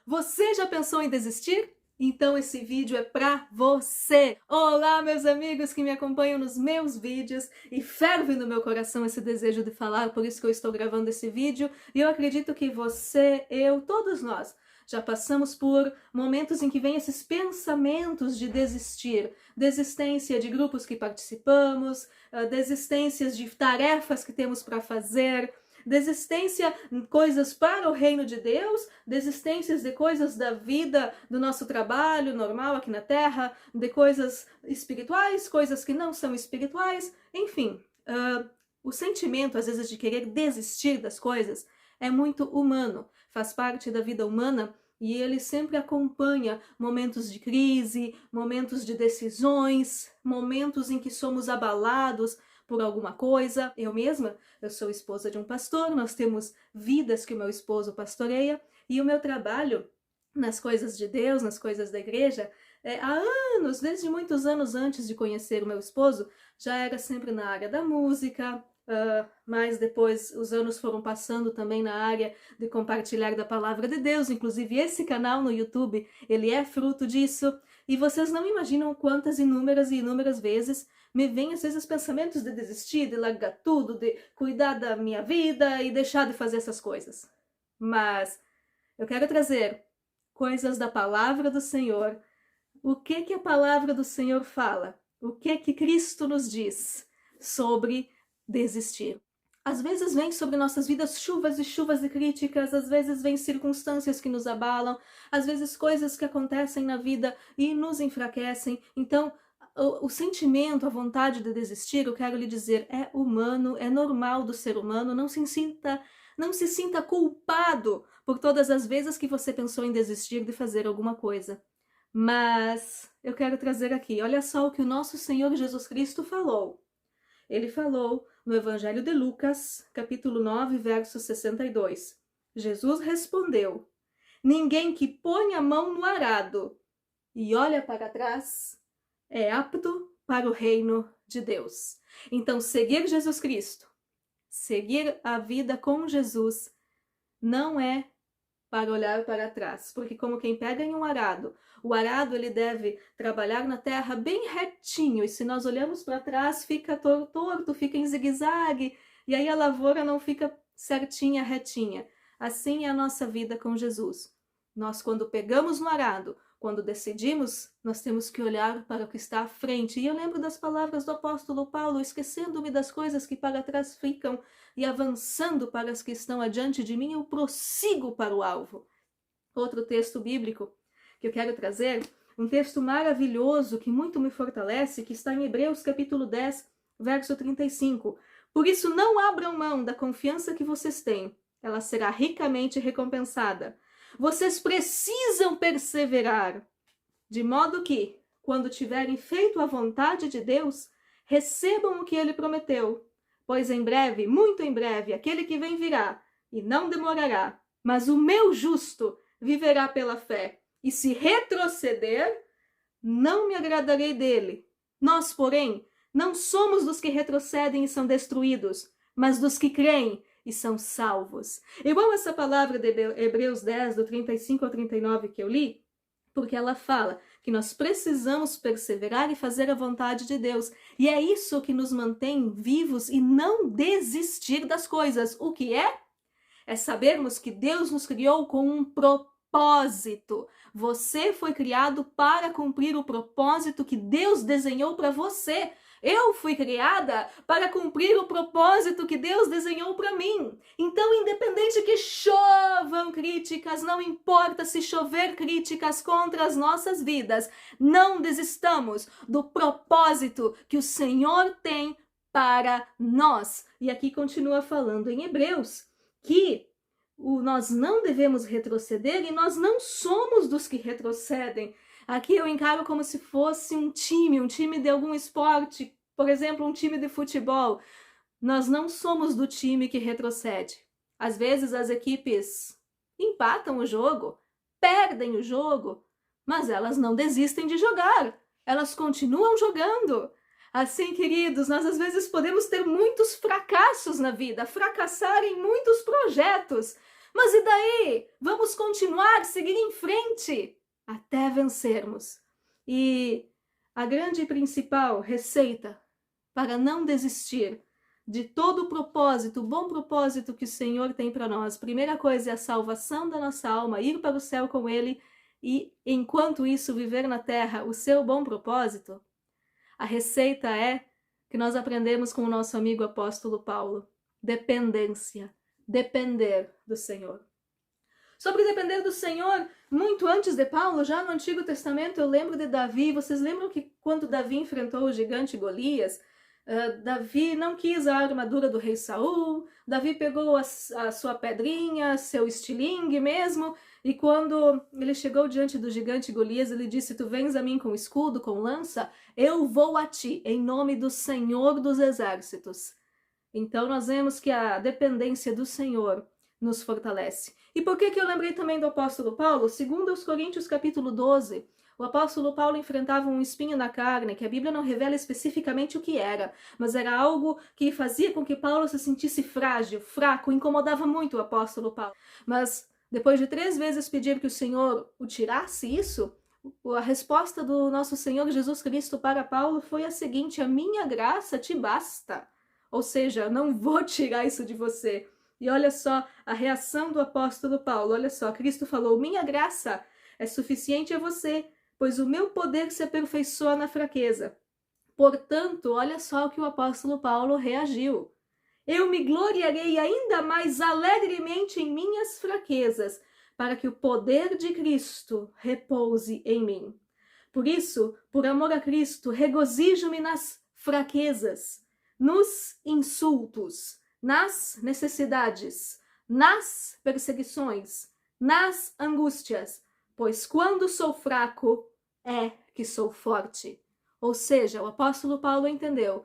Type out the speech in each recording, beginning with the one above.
Você já pensou em desistir? Então esse vídeo é pra você! Olá, meus amigos que me acompanham nos meus vídeos, e ferve no meu coração esse desejo de falar, por isso que eu estou gravando esse vídeo, e eu acredito que você, eu, todos nós, já passamos por momentos em que vem esses pensamentos de desistir, desistência de grupos que participamos, desistências de tarefas que temos para fazer, desistência em coisas para o reino de Deus, desistências de coisas da vida, do nosso trabalho normal aqui na Terra, de coisas espirituais, coisas que não são espirituais, enfim. O sentimento, às vezes, de querer desistir das coisas é muito humano, faz parte da vida humana e ele sempre acompanha momentos de crise, momentos de decisões, momentos em que somos abalados por alguma coisa. Eu mesma, eu sou esposa de um pastor, nós temos vidas que o meu esposo pastoreia, e o meu trabalho nas coisas de Deus, nas coisas da igreja, há anos, desde muitos anos antes de conhecer o meu esposo, já era sempre na área da música, mas depois os anos foram passando também na área de compartilhar da palavra de Deus, inclusive esse canal no YouTube, ele é fruto disso, e vocês não imaginam quantas inúmeras e inúmeras vezes me vêm às vezes pensamentos de desistir, de largar tudo, de cuidar da minha vida e deixar de fazer essas coisas. Mas eu quero trazer coisas da palavra do Senhor. O que a palavra do Senhor fala? O que Cristo nos diz sobre desistir? Às vezes vem sobre nossas vidas chuvas e chuvas de críticas, às vezes vem circunstâncias que nos abalam, às vezes coisas que acontecem na vida e nos enfraquecem. Então, o sentimento, a vontade de desistir, eu quero lhe dizer, é humano, é normal do ser humano, não se sinta culpado por todas as vezes que você pensou em desistir de fazer alguma coisa. Mas eu quero trazer aqui, olha só o que o nosso Senhor Jesus Cristo falou. Ele falou no Evangelho de Lucas, capítulo 9, verso 62. Jesus respondeu: ninguém que põe a mão no arado e olha para trás é apto para o reino de Deus. Então, seguir Jesus Cristo, seguir a vida com Jesus, não é para olhar para trás, porque como quem pega em um arado, o arado ele deve trabalhar na terra bem retinho, e se nós olhamos para trás fica torto, fica em zigue-zague, e aí a lavoura não fica certinha, retinha. Assim é a nossa vida com Jesus. Nós, quando pegamos no arado, quando decidimos, nós temos que olhar para o que está à frente. E eu lembro das palavras do apóstolo Paulo, esquecendo-me das coisas que para trás ficam e avançando para as que estão adiante de mim, eu prossigo para o alvo. Outro texto bíblico que eu quero trazer, um texto maravilhoso que muito me fortalece, que está em Hebreus capítulo 10, verso 35. Por isso não abram mão da confiança que vocês têm, ela será ricamente recompensada. Vocês precisam perseverar, de modo que, quando tiverem feito a vontade de Deus, recebam o que ele prometeu. Pois em breve, muito em breve, aquele que vem virá, e não demorará. Mas o meu justo viverá pela fé, e se retroceder, não me agradarei dele. Nós, porém, não somos dos que retrocedem e são destruídos, mas dos que creem e são salvos. Eu amo essa palavra de Hebreus 10, do 35 ao 39 que eu li, porque ela fala que nós precisamos perseverar e fazer a vontade de Deus. E é isso que nos mantém vivos e não desistir das coisas. O que é? É sabermos que Deus nos criou com um propósito. Você foi criado para cumprir o propósito que Deus desenhou para você. Eu fui criada para cumprir o propósito que Deus desenhou para mim. Então, independente que chovam críticas, não importa se chover críticas contra as nossas vidas, não desistamos do propósito que o Senhor tem para nós. E aqui continua falando em Hebreus que nós não devemos retroceder e nós não somos dos que retrocedem. Aqui eu encaro como se fosse um time de algum esporte, por exemplo, um time de futebol. Nós não somos do time que retrocede. Às vezes as equipes empatam o jogo, perdem o jogo, mas elas não desistem de jogar. Elas continuam jogando. Assim, queridos, nós às vezes podemos ter muitos fracassos na vida, fracassar em muitos projetos, Mas e daí? Vamos continuar, seguir em frente até vencermos. E a grande e principal receita para não desistir de todo o propósito, o bom propósito que o Senhor tem para nós. Primeira coisa é a salvação da nossa alma, ir para o céu com Ele e, enquanto isso, viver na terra o seu bom propósito. A receita é que nós aprendemos com o nosso amigo apóstolo Paulo: dependência, depender do Senhor. Sobre depender do Senhor, muito antes de Paulo, já no Antigo Testamento, eu lembro de Davi. Vocês lembram que quando Davi enfrentou o gigante Golias, Davi não quis a armadura do rei Saul, Davi pegou a sua pedrinha, seu estilingue mesmo, e quando ele chegou diante do gigante Golias, ele disse: tu vens a mim com escudo, com lança, eu vou a ti, em nome do Senhor dos Exércitos. Então nós vemos que a dependência do Senhor nos fortalece. E por que eu lembrei também do apóstolo Paulo? Segundo os Coríntios capítulo 12, o apóstolo Paulo enfrentava um espinho na carne, que a Bíblia não revela especificamente o que era, mas era algo que fazia com que Paulo se sentisse frágil, fraco, incomodava muito o apóstolo Paulo. Mas depois de 3 vezes pedir que o Senhor o tirasse isso, a resposta do nosso Senhor Jesus Cristo para Paulo foi a seguinte: a minha graça te basta. Ou seja, não vou tirar isso de você. E olha só a reação do apóstolo Paulo. Olha só, Cristo falou: minha graça é suficiente a você, pois o meu poder se aperfeiçoa na fraqueza. Portanto, olha só o que o apóstolo Paulo reagiu: eu me gloriarei ainda mais alegremente em minhas fraquezas, para que o poder de Cristo repouse em mim. Por isso, por amor a Cristo, regozijo-me nas fraquezas, nos insultos, nas necessidades, nas perseguições, nas angústias, pois quando sou fraco, é que sou forte. Ou seja, o apóstolo Paulo entendeu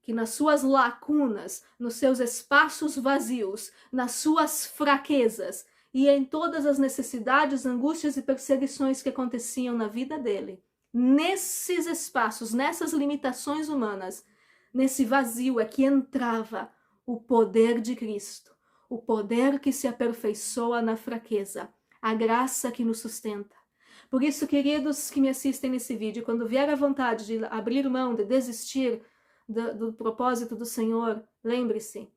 que nas suas lacunas, nos seus espaços vazios, nas suas fraquezas e em todas as necessidades, angústias e perseguições que aconteciam na vida dele, nesses espaços, nessas limitações humanas, nesse vazio é que entrava o poder de Cristo, o poder que se aperfeiçoa na fraqueza, a graça que nos sustenta. Por isso, queridos que me assistem nesse vídeo, quando vier a vontade de abrir mão, de desistir do propósito do Senhor, lembre-se,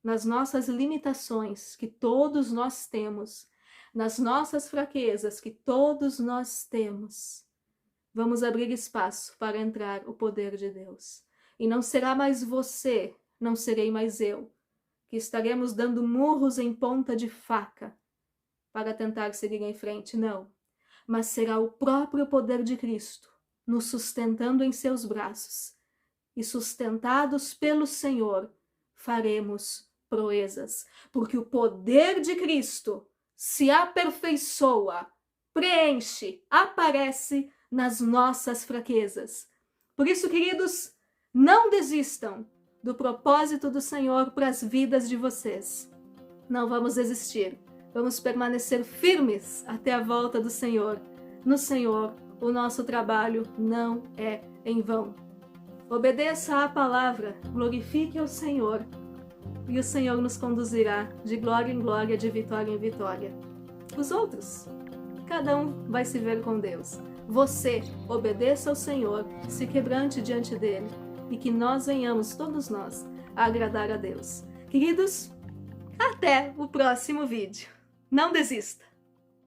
nas nossas limitações que todos nós temos, nas nossas fraquezas que todos nós temos, vamos abrir espaço para entrar o poder de Deus. E não será mais você, não serei mais eu, que estaremos dando murros em ponta de faca para tentar seguir em frente, não. Mas será o próprio poder de Cristo nos sustentando em seus braços. E sustentados pelo Senhor, faremos proezas, porque o poder de Cristo se aperfeiçoa, preenche, aparece nas nossas fraquezas. Por isso, queridos, não desistam do propósito do Senhor para as vidas de vocês. Não vamos desistir. Vamos permanecer firmes até a volta do Senhor. No Senhor, o nosso trabalho não é em vão. Obedeça à palavra, glorifique ao Senhor, e o Senhor nos conduzirá de glória em glória, de vitória em vitória. Os outros, cada um vai se ver com Deus. Você, obedeça ao Senhor, se quebrante diante dele, e que nós venhamos, todos nós, a agradar a Deus. Queridos, até o próximo vídeo. Não desista!